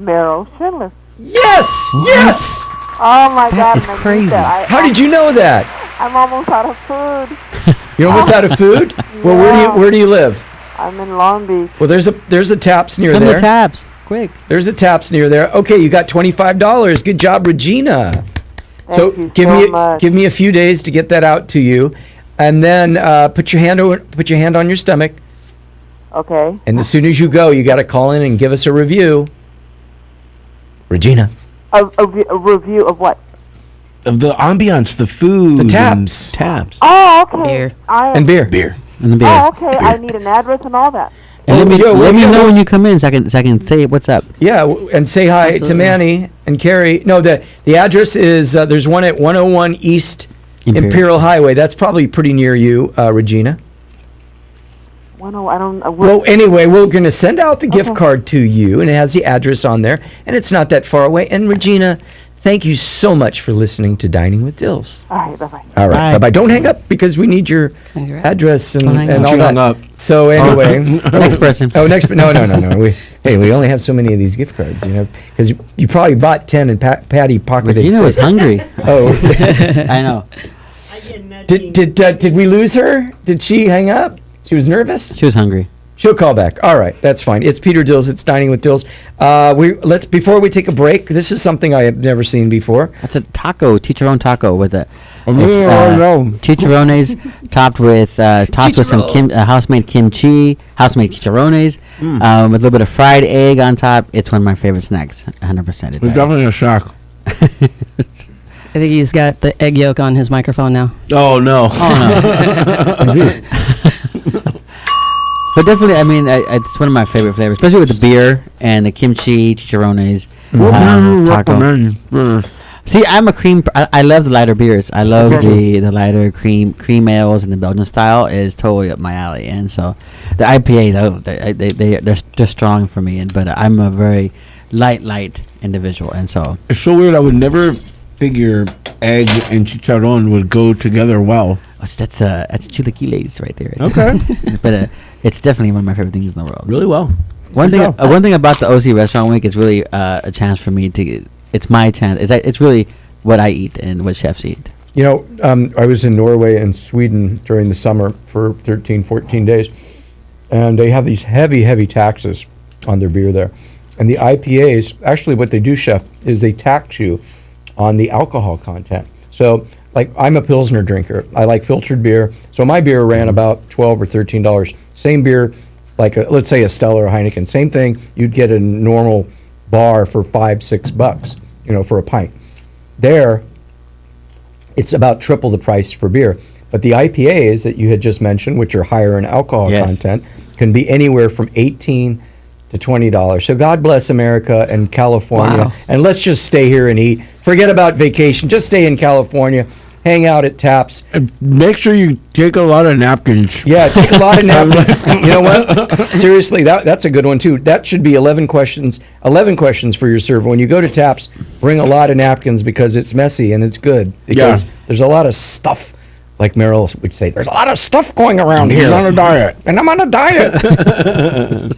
Meryl Schindler. Yes. Yes. Oh my That God! is and I need crazy. that. How did you know that? I'm almost out of food. You're almost out of food. Well, where do you live? I'm in Long Beach. Well, there's a Taps near Come there. to Taps, quick. There's a Taps near there. Okay, you got $25. Good job, Regina. So Thank you give so me much. give me a few days to get that out to you, and then put your hand on your stomach, Okay. and as soon as you go, you got to call in and give us a review. Regina, A review of what? Of the ambiance, the food, The and Taps. taps. Oh, okay. Beer. and beer. Beer. And the beer. Oh, okay. I need an address and all that. And let me Yo, let me yo, know yo. when you come in so I can say what's up. Yeah, and say hi to Absolutely. Manny and Carrie. No, the address is there's one at 101 East Imperial Highway. That's probably pretty near you, Regina. Well, no, I don't. Well, anyway, we're going to send out the gift Okay. card to you, and it has the address on there, and it's not that far away. And Regina, thank you so much for listening to Dining with Dills. All right. Bye-bye. All right, Bye. bye-bye. Don't hang up because we need your Congrats. address and, Don't hang and up. all She that. hung up. So anyway, Next person. Oh, next, no. We only have so many of these gift cards, because you probably bought 10 and Patty pocketed Regina was 6. hungry. Oh, I know. I get nudging. did we lose her? Did she hang up? She was nervous. She was hungry. She'll call back. All right, that's fine. It's Peter Dills. It's Dining with Dills. Before we take a break. This is something I have never seen before. That's a taco, chicharron taco with a. no. Chicharrones topped with some house-made kimchi, house-made chicharrones, with a little bit of fried egg on top. It's one of my favorite snacks. 100%. It's definitely a shock. I think he's got the egg yolk on his microphone now. Oh no. But definitely, I mean, it's one of my favorite flavors, especially with the beer and the kimchi, chicharrones, taco. See, I'm a cream. I love the lighter beers. I love the lighter cream ales, and the Belgian style is totally up my alley. And so, the IPAs, they're strong for me. But I'm a very light individual, and so it's so weird. I would never figure egg and chicharron would go together well. That's chilaquiles right there. Okay, but it's definitely one of my favorite things in the world. Really well. One thing about the OC Restaurant Week is really a chance for me to. It's my chance. It's really what I eat and what chefs eat. You know, I was in Norway and Sweden during the summer for 13, 14 days, and they have these heavy taxes on their beer there. And the IPAs, actually what they do, chef, is they tax you on the alcohol content. So, like, I'm a Pilsner drinker. I like filtered beer. So my beer ran about $12 or $13. Same beer, like, let's say a Stella or Heineken. Same thing, you'd get a normal bar for $5-6, you know, for a pint. There, it's about triple the price for beer. But the IPAs that you had just mentioned, which are higher in alcohol content, can be anywhere from $18 to $20. So God bless America and California. Wow. And let's just stay here and eat. Forget about vacation. Just stay in California. Hang out at Taps. And make sure you take a lot of napkins. Yeah, take a lot of napkins. You know what? Seriously, that's a good one too. That should be 11 questions for your server. When you go to Taps, bring a lot of napkins because it's messy and it's good. Because there's a lot of stuff, like Meryl would say, there's a lot of stuff going around here. He's on a diet. And I'm on a diet.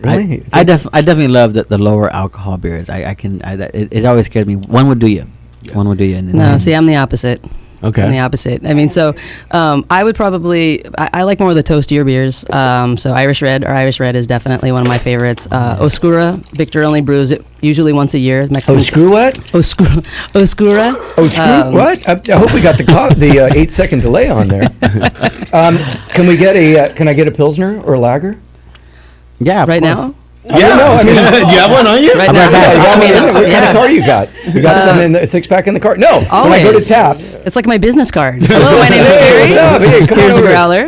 Really? I definitely love the lower alcohol beers. It always scared me. One would do you. No, see, I'm the opposite. Okay. I'm the opposite. I mean, so I would probably, I like more of the toastier beers. So Irish Red is definitely one of my favorites. Oscura, Victor only brews it usually once a year. Oscura what? Oscura. Oscura what? I hope we got the 8-second delay on there. Can I get a Pilsner or a lager? Yeah, right now? Yeah, no, I mean, do you have one on you? Right now. What kind of car you got? You got some in the 6-pack in the car? No, always. When I go to Taps. It's like my business card. Hello, my name is Gary. What's up? Hey, come Here's on a over. growler.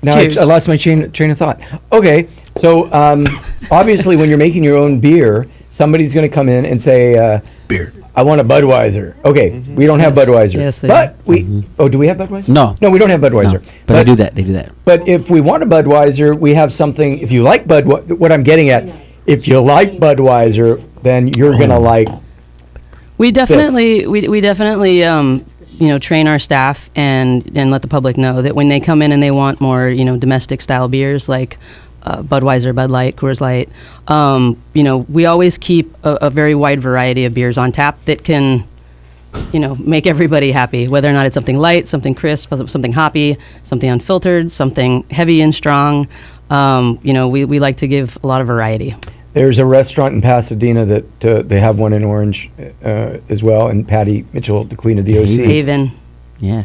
Now I lost my train of thought. Okay, so obviously when you're making your own beer, somebody's going to come in and say, beer. I want a Budweiser. Okay, we don't have Budweiser. Yes, they but we. Oh, do we have Budweiser? No, we don't have Budweiser. No, but they do that. They do that. But if we want a Budweiser, we have something. If you like what I'm getting at, if you like Budweiser, then you're gonna like. We definitely train our staff and let the public know that when they come in and they want more domestic style beers like Budweiser, Bud Light, Coors Light, we always keep a very wide variety of beers on tap that can make everybody happy, whether or not it's something light, something crisp, something hoppy, something unfiltered, something heavy and strong. We like to give a lot of variety. There's a restaurant in Pasadena that they have one in Orange as well, and Patty Mitchell, the queen of the OC. Haven. Yeah,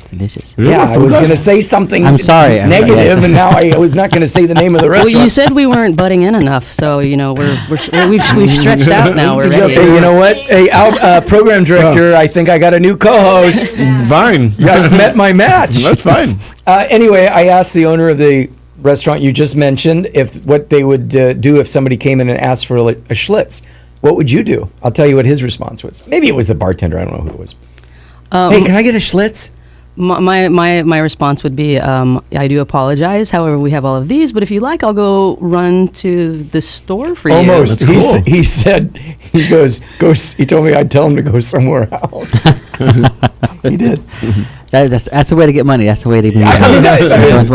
delicious. Yeah, I was going to say something negative, and now I was not going to say the name of the restaurant. Well, you said we weren't butting in enough, so we've stretched out now. We're ready. Hey, you know what? Hey, program director, I think I got a new co-host. Fine. Yeah, I've met my match. That's fine. Anyway, I asked the owner of the restaurant you just mentioned what they would do if somebody came in and asked for a Schlitz. What would you do? I'll tell you what his response was. Maybe it was the bartender. I don't know who it was. Hey, can I get a Schlitz? My response would be, I do apologize. However, we have all of these, but if you like, I'll go run to the store for you. Almost. Cool. He said, he told me I'd tell him to go somewhere else. He did. That's the way to get money. That's the way to get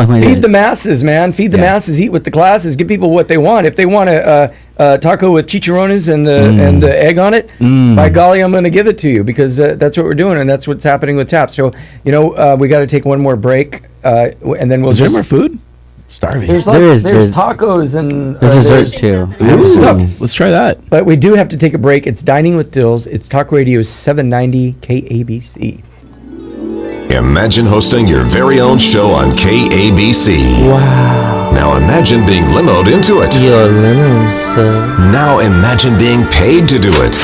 money. Feed the masses, man. Feed the masses. Eat with the classes. Give people what they want. If they want a taco with chicharrones and the egg on it, by golly, I'm going to give it to you because that's what we're doing, and that's what's happening with Taps. So we got to take one more break, and then we'll Is there more food? Starving. There's tacos and there's dessert too. Stuff. Let's try that. But we do have to take a break. It's Dining with Dills. It's Talk Radio 790 KABC. Imagine hosting your very own show on KABC. Wow. Now imagine being limoed into it. Your limo, sir. Now imagine being paid to do it.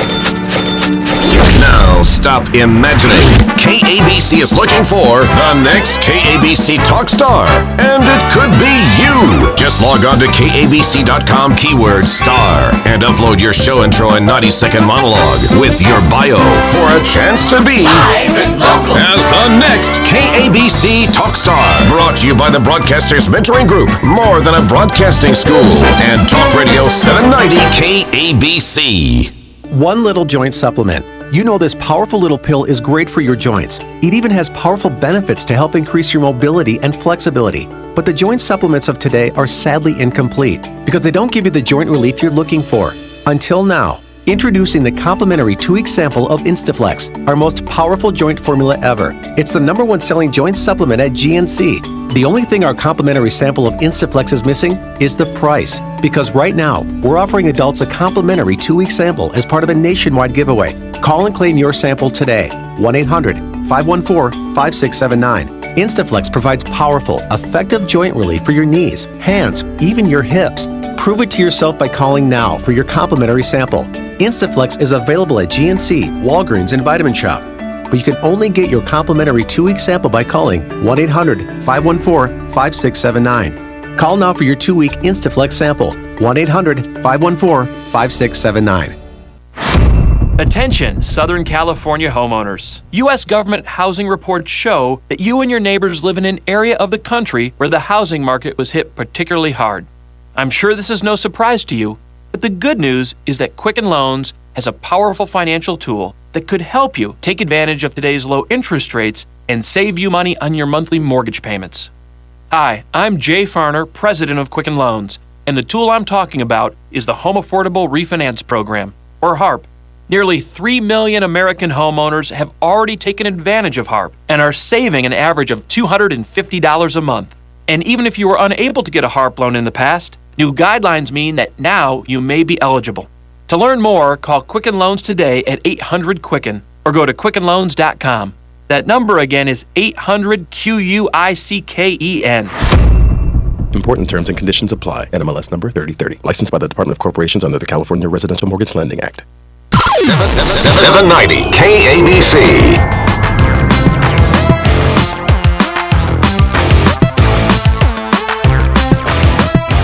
Now stop imagining. KABC is looking for the next KABC Talk Star. And it could be you. Just log on to KABC.com keyword star and upload your show intro and 90-second monologue with your bio for a chance to be live and local as the next KABC Talk Star. Brought to you by the Broadcasters Mentoring Group, More Than a Broadcasting School, and Talk Radio 790 KABC. One little joint supplement. You know this powerful little pill is great for your joints. It even has powerful benefits to help increase your mobility and flexibility. But the joint supplements of today are sadly incomplete because they don't give you the joint relief you're looking for. Until now. Introducing the complimentary 2-week sample of Instaflex, our most powerful joint formula ever. It's the #1 selling joint supplement at GNC. The only thing our complimentary sample of Instaflex is missing is the price. Because right now, we're offering adults a complimentary 2-week sample as part of a nationwide giveaway. Call and claim your sample today. 1-800-514-5679. Instaflex provides powerful, effective joint relief for your knees, hands, even your hips. Prove it to yourself by calling now for your complimentary sample. Instaflex is available at GNC, Walgreens, and Vitamin Shop. But you can only get your complimentary 2-week sample by calling 1-800-514-5679. Call now for your 2-week Instaflex sample. 1-800-514-5679. Attention, Southern California homeowners. U.S. government housing reports show that you and your neighbors live in an area of the country where the housing market was hit particularly hard. I'm sure this is no surprise to you, but the good news is that Quicken Loans has a powerful financial tool that could help you take advantage of today's low interest rates and save you money on your monthly mortgage payments. Hi, I'm Jay Farner, president of Quicken Loans, and the tool I'm talking about is the Home Affordable Refinance Program, or HARP. Nearly 3 million American homeowners have already taken advantage of HARP and are saving an average of $250 a month. And even if you were unable to get a HARP loan in the past, new guidelines mean that now you may be eligible. To learn more, call Quicken Loans today at 800-QUICKEN or go to quickenloans.com. That number again is 800-QUICKEN. Important terms and conditions apply. NMLS number 3030. Licensed by the Department of Corporations under the California Residential Mortgage Lending Act. 790 KABC.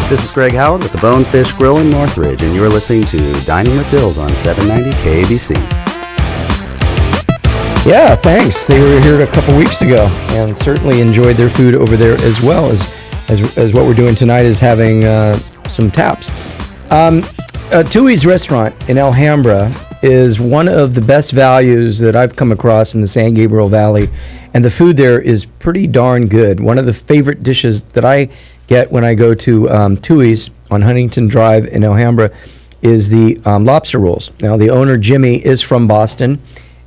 This is Greg Howard with the Bonefish Grill in Northridge, and you're listening to Dining with Dills on 790 KABC. Yeah, thanks. They were here a couple weeks ago and certainly enjoyed their food over there as well as what we're doing tonight is having some taps. Tui's restaurant in Alhambra is one of the best values that I've come across in the San Gabriel Valley, and the food there is pretty darn good. One of the favorite dishes that I get when I go to Tui's on Huntington Drive in Alhambra is the lobster rolls. Now, the owner, Jimmy, is from Boston,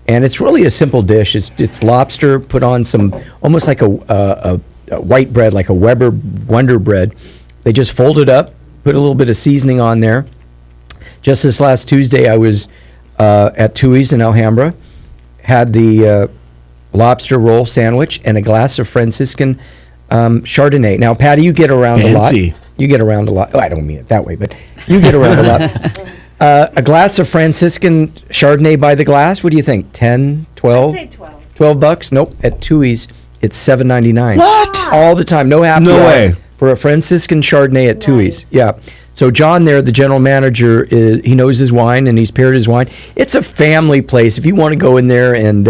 and it's really a simple dish. It's lobster put on some, almost like a white bread, like a Weber Wonder bread. They just fold it up, put a little bit of seasoning on there. Just this last Tuesday, I was at Tui's in Alhambra, had the lobster roll sandwich and a glass of Franciscan Chardonnay. Now, Patty, you get around a lot. You get around a lot. Oh, I don't mean it that way, but you get around a lot. A glass of Franciscan Chardonnay by the glass, what do you think? 10, 12? I'd say 12. $12? Nope. At Tui's, it's $7.99. What? All the time. No happy No hour way. for a Franciscan Chardonnay at Tui's. Yeah. So John there, the general manager, he knows his wine and he's paired his wine. It's a family place. If you want to go in there and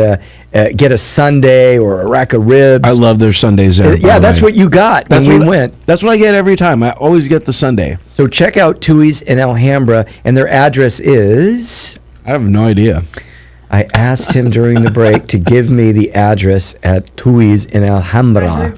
get a sundae or a rack of ribs. I love their sundaes there. Yeah, that's what you got when we went. That's what I get every time. I always get the sundae. So check out Tui's in Alhambra, and their address is... I have no idea. I asked him during the break to give me the address at Tui's in Alhambra.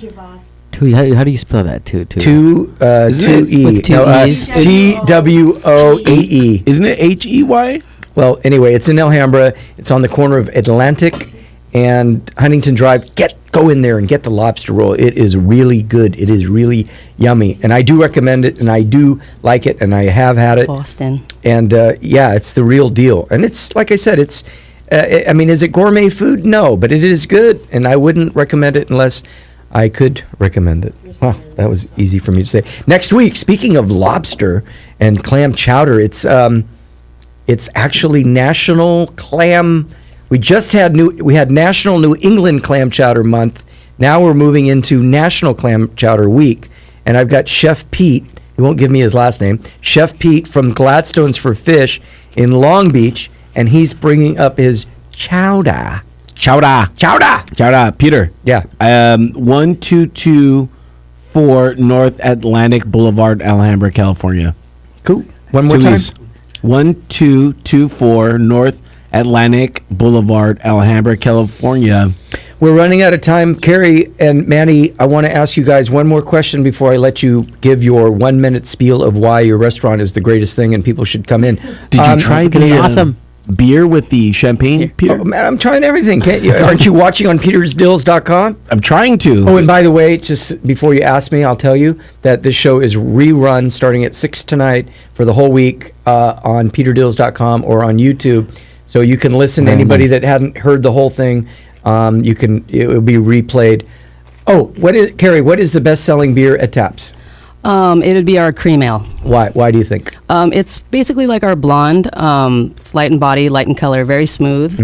Tui, how do you spell that? Tui. Two E. With two E's. TWOEE. Isn't it HEY? Well, anyway, it's in Alhambra. It's on the corner of Atlantic and Huntington Drive. Go in there and get the lobster roll. It is really good. It is really yummy. And I do recommend it, and I do like it, and I have had it. Boston. And, yeah, it's the real deal. And it's, like I said, it's, I mean, is it gourmet food? No, but it is good, and I wouldn't recommend it unless I could recommend it. Well, that was easy for me to say. Next week, speaking of lobster and clam chowder, it's actually National Clam. We just had National New England Clam Chowder Month. Now we're moving into National Clam Chowder Week, and I've got Chef Pete He won't give me his last name. Chef Pete from Gladstone's for Fish in Long Beach, and he's bringing up his chowder. Chowder. Peter. Yeah. 1224 North Atlantic Boulevard, Alhambra, California. Cool. One more time. 1224 North Atlantic Boulevard, Alhambra, California. We're running out of time. Carrie and Manny, I want to ask you guys one more question before I let you give your 1 minute spiel of why your restaurant is the greatest thing and people should come in. Did you try the awesome beer with the champagne, Peter? Oh, man, I'm trying everything. Can't you? Aren't you watching on petersdills.com? I'm trying to. Oh, and by the way, just before you ask me, I'll tell you that this show is rerun starting at 6 tonight for the whole week on petersdills.com or on YouTube. So you can listen to anybody that hadn't heard the whole thing. It will be replayed. Oh, Carrie, what is the best-selling beer at Taps? It would be our cream ale. Why do you think? It's basically like our blonde. It's light in body, light in color, very smooth.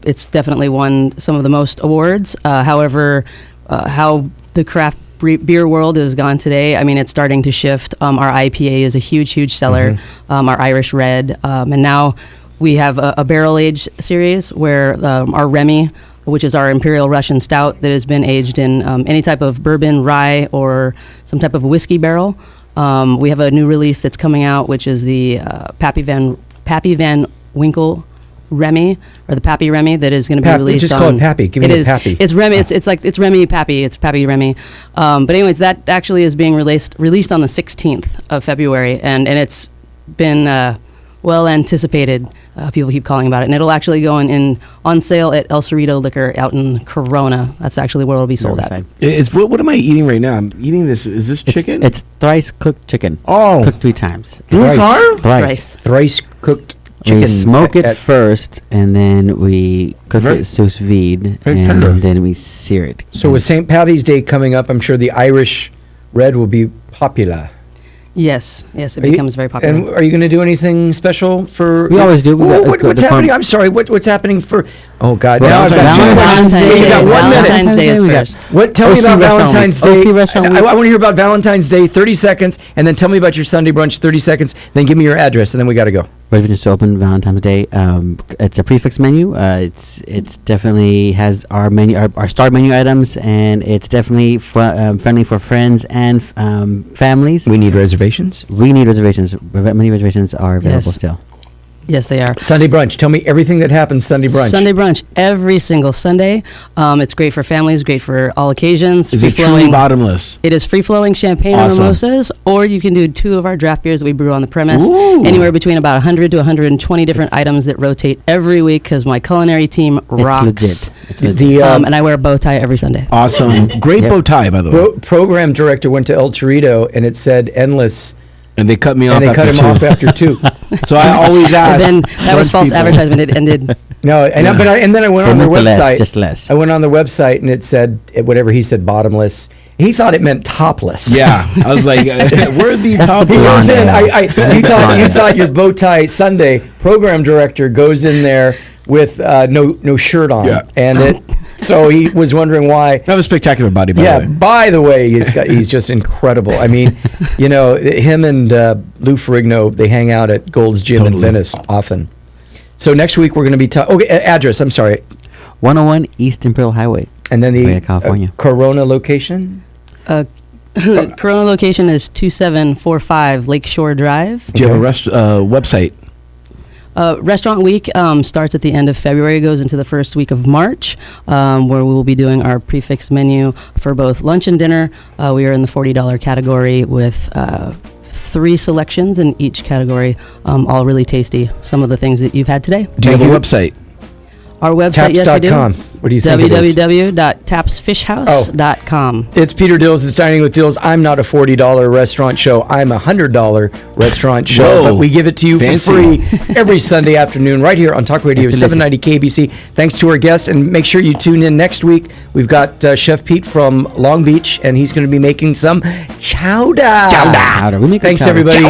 It's definitely won some of the most awards. However, how the craft beer world has gone today, I mean, it's starting to shift. Our IPA is a huge seller. Our Irish Red, and now we have a barrel age series where our Remy, which is our Imperial Russian Stout that has been aged in any type of bourbon, rye, or some type of whiskey barrel. We have a new release that's coming out, which is the Pappy Van Winkle Remy, or the Pappy Remy, that is going to be released. Just call it Pappy. Give me the Pappy. It's Remy. It's Remy Pappy. It's Pappy Remy. But anyways, that actually is being released on the 16th of February, and it's been well anticipated. People keep calling about it, and it'll actually go on sale at El Cerrito Liquor out in Corona. That's actually where it'll be sold at. What am I eating right now? I'm eating this. Is this chicken? It's thrice cooked chicken. Oh, cooked 3 times. Thrice cooked chicken. We smoke it first, and then we cook it sous vide, and then we sear it. So with St. Paddy's Day coming up, I'm sure the Irish Red will be popular. Yes, it becomes very popular. And are you going to do anything special for? We always do. What's happening? I'm sorry. What's happening for? Oh God! Valentine's Day. You got 1 minute. Valentine's Day is first. Tell me about Valentine's Day. I want to hear about Valentine's Day. 30 seconds, and then tell me about your Sunday brunch. 30 seconds. Then give me your address, and then we got to go. Reservations to open Valentine's Day. It's a prefix menu. It's definitely has our menu, our star menu items, and it's definitely friendly for friends and families. We need reservations. Many reservations are available still. Yes, they are. Sunday brunch. Tell me everything that happens Sunday brunch. Sunday brunch every single Sunday. It's great for families, great for all occasions. Is it truly bottomless? It is free-flowing champagne and mimosas, or you can do 2 of our draft beers that we brew on the premise. Anywhere between about 100 to 120 different items that rotate every week, because my culinary team rocks. It's legit. And I wear a bow tie every Sunday. Awesome. Great bow tie, by the way. Program director went to El Cerrito, and it said endless. And they cut me off. And they cut him off after 2. So I always ask. And then that was false advertisement. It ended. No, and then I went on their website. Just less. I went on their website, and it said whatever he said, bottomless. He thought it meant topless. Yeah, I was like, "Where'd the topless?" He goes in. You thought your bow tie Sunday. Program director goes in there with no shirt on, and so he was wondering why. That was spectacular body. By the way, he's just incredible. I mean, him and Lou Ferrigno, they hang out at Gold's Gym in Venice often. So next week we're going to be address. I'm sorry, 101 East Imperial Highway, and then the California Corona location. Corona location is 2745 Lakeshore Drive. Do you have a website? Restaurant Week starts at the end of February, goes into the first week of March, where we will be doing our prefix menu for both lunch and dinner. We are in the $40 category with 3 selections in each category, all really tasty. Some of the things that you've had today. Do you have a website? Our website, yes, I do. What do you think www.tapsfishhouse.com. It's Peter Dills. It's Dining with Dills. I'm not a $40 restaurant show. I'm a $100 restaurant show. But we give it to you for free every Sunday afternoon right here on Talk Radio 790 KABC. Thanks to our guest. And make sure you tune in next week. We've got Chef Pete from Long Beach, and he's going to be making some chowder. Thanks, everybody.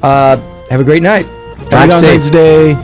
Have a great night. Valentine's Day.